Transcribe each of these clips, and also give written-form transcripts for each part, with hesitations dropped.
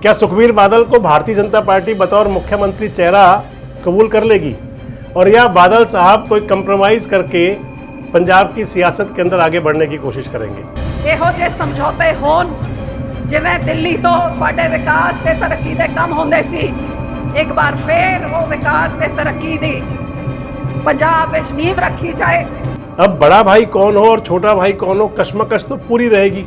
क्या सुखबीर बादल को भारतीय जनता पार्टी बतौर मुख्यमंत्री चेहरा कबूल कर लेगी और या बादल साहब कोई कंप्रोमाइज करके पंजाब की सियासत के अंदर आगे बढ़ने की कोशिश करेंगे? ਇਹੋ ਜਿਹੇ ਸਮਝੌਤੇ ਹੋਣ ਜਿਵੇਂ ਦਿੱਲੀ ਤੋਂ ਤੁਹਾਡੇ ਵਿਕਾਸ ਤੇ ਤਰੱਕੀ ਦੇ ਕੰਮ ਹੁੰਦੇ ਸੀ, ਇੱਕ ਵਾਰ ਫੇਰ ਉਹ ਵਿਕਾਸ ਤੇ ਤਰੱਕੀ ਦੀ पंजाब में नींव रखी जाए। अब बड़ा भाई कौन हो और छोटा भाई कौन हो, कश्मकश तो पूरी रहेगी,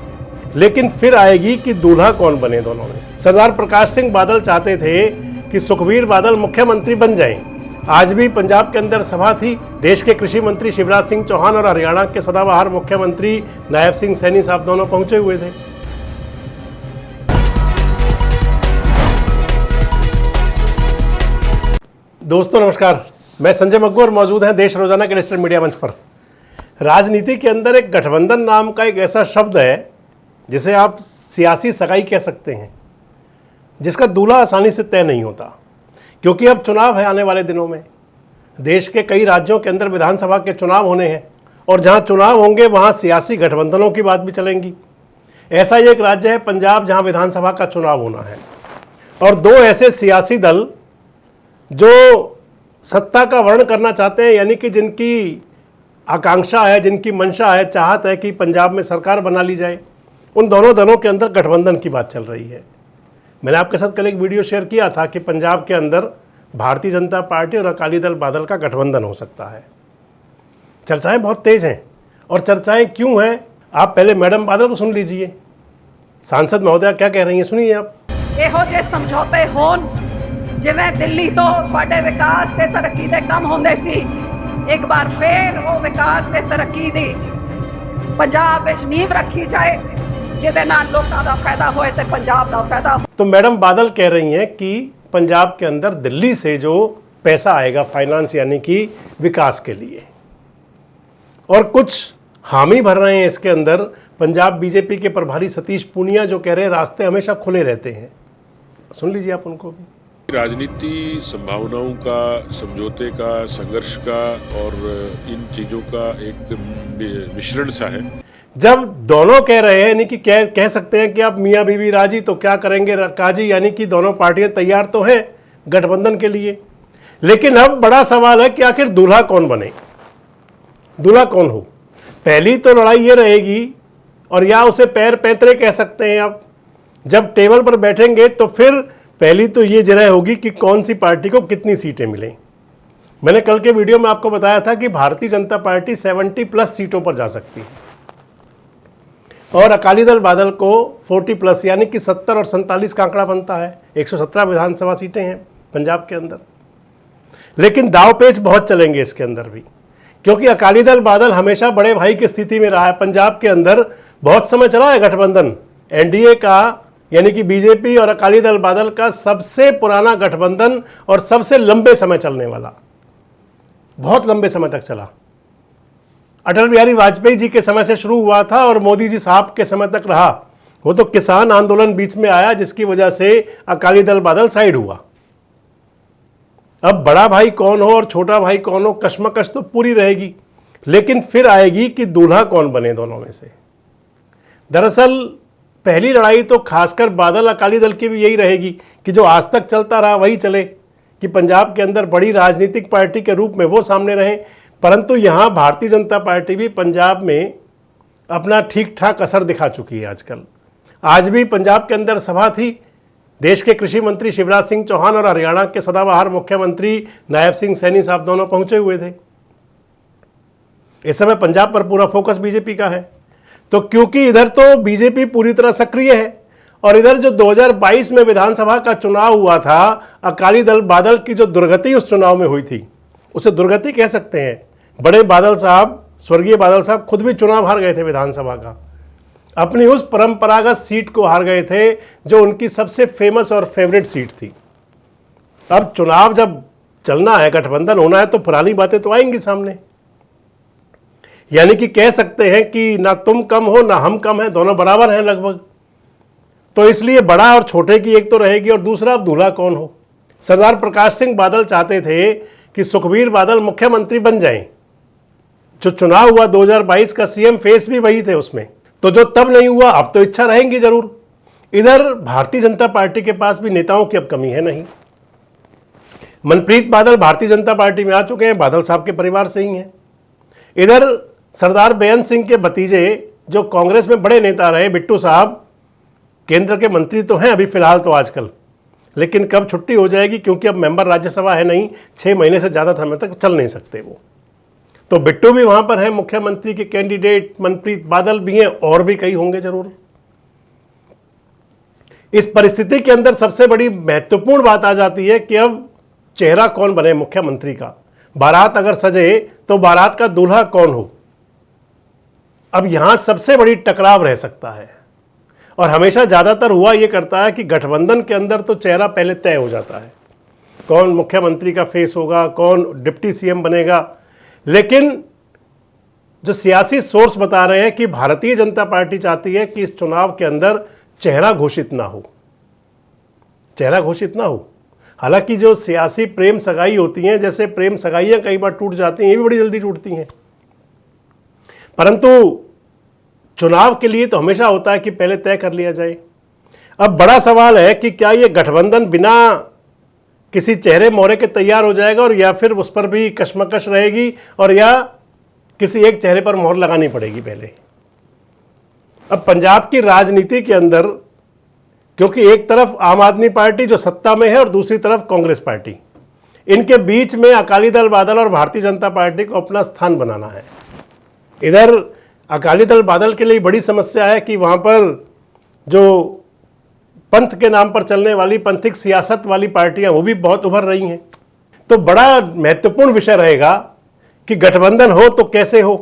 लेकिन फिर आएगी कि दूल्हा कौन बने दोनों में। सरदार प्रकाश सिंह बादल चाहते थे कि सुखबीर बादल मुख्यमंत्री बन जाएं। आज भी पंजाब के अंदर सभा थी। देश के कृषि मंत्री शिवराज सिंह चौहान और हरियाणा के सदाबहार मुख्यमंत्री नायब सिंह सैनी साहब दोनों पहुंचे हुए थे। दोस्तों नमस्कार, मैं संजय मग्गू और मौजूद हैं देश रोजाना के डिजिटल मीडिया मंच पर। राजनीति के अंदर एक गठबंधन नाम का एक ऐसा शब्द है जिसे आप सियासी सगाई कह सकते हैं, जिसका दूल्हा आसानी से तय नहीं होता, क्योंकि अब चुनाव है आने वाले दिनों में। देश के कई राज्यों के अंदर विधानसभा के चुनाव होने हैं और जहां चुनाव होंगे वहां सियासी गठबंधनों की बात भी चलेंगी। ऐसा ही एक राज्य है पंजाब, जहां विधानसभा का चुनाव होना है और दो ऐसे सियासी दल जो सत्ता का वर्ण करना चाहते हैं, यानी कि जिनकी आकांक्षा है, जिनकी मंशा है, चाहत है कि पंजाब में सरकार बना ली जाए, उन दोनों दलों के अंदर गठबंधन की बात चल रही है। मैंने आपके साथ कल एक वीडियो शेयर किया था कि पंजाब के अंदर भारतीय जनता पार्टी और अकाली दल बादल का गठबंधन हो सकता है। चर्चाएं बहुत तेज हैं और चर्चाएं क्यों हैं, आप पहले मैडम बादल को सुन लीजिए। सांसद महोदया क्या कह रही हैं, सुनिए आप। ਇਹੋ ਜਿਹੇ ਸਮਝੌਤੇ ਹੋਣ ਜਿਵੇਂ ਦਿੱਲੀ ਤੋਂ ਤੁਹਾਡੇ ਵਿਕਾਸ ਤੇ ਤਰੱਕੀ ਦੇ ਕੰਮ ਹੁੰਦੇ ਸੀ, ਇੱਕ ਵਾਰ ਫੇਰ ਉਹ ਵਿਕਾਸ ਤੇ ਤਰੱਕੀ ਦੀ ਪੰਜਾਬ ਵਿੱਚ ਨੀਂਵ ਰੱਖੀ ਜਾਏ, ਜਿਹਦੇ ਨਾਲ ਲੋਕਾਂ ਦਾ ਫਾਇਦਾ ਹੋਏ ਤੇ ਪੰਜਾਬ ਦਾ ਫਾयदा हो। तो मैडम बादल कह रही हैं कि पंजाब के अंदर दिल्ली से जो पैसा आएगा फाइनेंस यानी कि विकास के लिए, और कुछ हामी भर रहे हैं इसके अंदर पंजाब बीजेपी के प्रभारी सतीश पूनिया, जो कह रहे हैं रास्ते हमेशा खुले रहते हैं। सुन लीजिए आप उनको भी। राजनीति संभावनाओं का, समझौते का, संघर्ष का और इन चीजों का एक मिश्रण सा है। जब दोनों कह रहे हैं, यानी कि कह सकते हैं कि आप मियाँ बीवी राजी तो क्या करेंगे काजी, यानी कि दोनों पार्टियां तैयार तो हैं गठबंधन के लिए, लेकिन अब बड़ा सवाल है कि आखिर दूल्हा कौन बने, दूल्हा कौन हो। पहली तो लड़ाई ये रहेगी, और या उसे पैर पैंतरे कह सकते हैं आप। जब टेबल पर बैठेंगे तो फिर पहली तो ये जगह होगी कि कौन सी पार्टी को कितनी सीटें मिलें। मैंने कल के वीडियो में आपको बताया था कि भारतीय जनता पार्टी 70+ सीटों पर जा सकती है और अकाली दल बादल को 40+, यानी कि 70 और 47 का आंकड़ा बनता है। 117 विधानसभा सीटें हैं पंजाब के अंदर, लेकिन दावपेच बहुत चलेंगे इसके अंदर भी, क्योंकि अकाली दल बादल हमेशा बड़े भाई की स्थिति में रहा है। पंजाब के अंदर बहुत समय चला है गठबंधन, एनडीए का यानी कि बीजेपी और अकाली दल बादल का सबसे पुराना गठबंधन और सबसे लंबे समय चलने वाला, बहुत लंबे समय तक चला। अटल बिहारी वाजपेयी जी के समय से शुरू हुआ था और मोदी जी साहब के समय तक रहा। वो तो किसान आंदोलन बीच में आया, जिसकी वजह से अकाली दल बादल साइड हुआ। अब बड़ा भाई कौन हो और छोटा भाई कौन हो, कश्मकश तो पूरी रहेगी, लेकिन फिर आएगी कि दूल्हा कौन बने दोनों में से। दरअसल पहली लड़ाई तो खासकर बादल अकाली दल की भी यही रहेगी कि जो आज तक चलता रहा वही चले, कि पंजाब के अंदर बड़ी राजनीतिक पार्टी के रूप में वो सामने रहें। परंतु यहाँ भारतीय जनता पार्टी भी पंजाब में अपना ठीक ठाक असर दिखा चुकी है आजकल। आज भी पंजाब के अंदर सभा थी। देश के कृषि मंत्री शिवराज सिंह चौहान और हरियाणा के सदाबहार मुख्यमंत्री नायब सिंह सैनी साहब दोनों पहुंचे हुए थे। इस समय पंजाब पर पूरा फोकस बीजेपी का है, तो क्योंकि इधर तो बीजेपी पूरी तरह सक्रिय है और इधर जो 2022 में विधानसभा का चुनाव हुआ था, अकाली दल बादल की जो दुर्गति उस चुनाव में हुई थी, उसे दुर्गति कह सकते हैं। बड़े बादल साहब, स्वर्गीय बादल साहब खुद भी चुनाव हार गए थे विधानसभा का, अपनी उस परंपरागत सीट को हार गए थे जो उनकी सबसे फेमस और फेवरेट सीट थी। अब चुनाव जब चलना है, गठबंधन होना है, तो पुरानी बातें तो आएंगी सामने। यानी कि कह सकते हैं कि ना तुम कम हो ना हम कम हैं, दोनों बराबर हैं लगभग। तो इसलिए बड़ा और छोटे की एक तो रहेगी, और दूसरा अब दूल्हा कौन हो। सरदार प्रकाश सिंह बादल चाहते थे कि सुखबीर बादल मुख्यमंत्री बन जाएं। जो चुनाव हुआ 2022 का सीएम फेस भी वही थे उसमें, तो जो तब नहीं हुआ अब तो इच्छा रहेंगी जरूर। इधर भारतीय जनता पार्टी के पास भी नेताओं की अब कमी है नहीं। मनप्रीत बादल भारतीय जनता पार्टी में आ चुके हैं, बादल साहब के परिवार से ही हैं। इधर सरदार बेअंत सिंह के भतीजे जो कांग्रेस में बड़े नेता रहे, बिट्टू साहब केंद्र के मंत्री तो हैं अभी फिलहाल तो आजकल, लेकिन कब छुट्टी हो जाएगी, क्योंकि अब मेंबर राज्यसभा है नहीं, 6 महीने से ज़्यादा समय तक चल नहीं सकते वो। तो बिट्टू भी वहाँ पर हैं, मुख्यमंत्री के कैंडिडेट मनप्रीत बादल भी हैं, और भी कई होंगे जरूर। इस परिस्थिति के अंदर सबसे बड़ी महत्वपूर्ण बात आ जाती है कि अब चेहरा कौन बने मुख्यमंत्री का। बारात अगर सजे तो बारात का दूल्हा कौन हो, अब यहां सबसे बड़ी टकराव रह सकता है। और हमेशा ज़्यादातर हुआ ये करता है कि गठबंधन के अंदर तो चेहरा पहले तय हो जाता है, कौन मुख्यमंत्री का फेस होगा, कौन डिप्टी सीएम बनेगा। लेकिन जो सियासी सोर्स बता रहे हैं कि भारतीय जनता पार्टी चाहती है कि इस चुनाव के अंदर चेहरा घोषित ना हो, चेहरा घोषित ना हो। हालांकि जो सियासी प्रेम सगाई होती हैं, जैसे प्रेम सगाइयां कई बार टूट जाती हैं, ये भी बड़ी जल्दी टूटती हैं, परंतु चुनाव के लिए तो हमेशा होता है कि पहले तय कर लिया जाए। अब बड़ा सवाल है कि क्या ये गठबंधन बिना किसी चेहरे मोहरे के तैयार हो जाएगा, और या फिर उस पर भी कशमकश रहेगी, और या किसी एक चेहरे पर मोहर लगानी पड़ेगी पहले। अब पंजाब की राजनीति के अंदर, क्योंकि एक तरफ आम आदमी पार्टी जो सत्ता में है और दूसरी तरफ कांग्रेस पार्टी, इनके बीच में अकाली दल बादल और भारतीय जनता पार्टी को अपना स्थान बनाना है। इधर अकाली दल बादल के लिए बड़ी समस्या है कि वहाँ पर जो पंथ के नाम पर चलने वाली पंथिक सियासत वाली पार्टियां वो भी बहुत उभर रही हैं। तो बड़ा महत्वपूर्ण विषय रहेगा कि गठबंधन हो तो कैसे हो,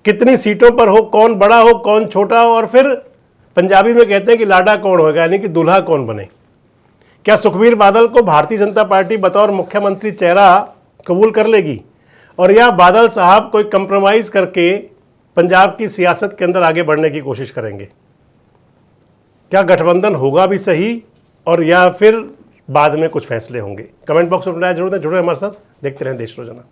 कितनी सीटों पर हो, कौन बड़ा हो कौन छोटा हो, और फिर पंजाबी में कहते हैं कि लाडा कौन होगा, यानी कि दूल्हा कौन बने। क्या सुखबीर बादल को भारतीय जनता पार्टी बतौर मुख्यमंत्री चेहरा कबूल कर लेगी, और या बादल साहब कोई कंप्रोमाइज़ करके पंजाब की सियासत के अंदर आगे बढ़ने की कोशिश करेंगे? क्या गठबंधन होगा भी सही, और या फिर बाद में कुछ फैसले होंगे? कमेंट बॉक्स में राय जरूर दें। जुड़े हमारे साथ, देखते रहें देश रोजाना।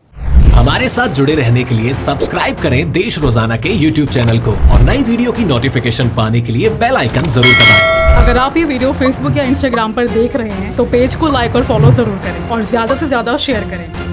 हमारे साथ जुड़े रहने के लिए सब्सक्राइब करें देश रोजाना के YouTube चैनल को, और नई वीडियो की नोटिफिकेशन पाने के लिए बेल आइकन जरूर दबाएं। अगर आप ये वीडियो Facebook या Instagram पर देख रहे हैं तो पेज को लाइक और फॉलो जरूर करें, और ज्यादा से ज्यादा शेयर करें।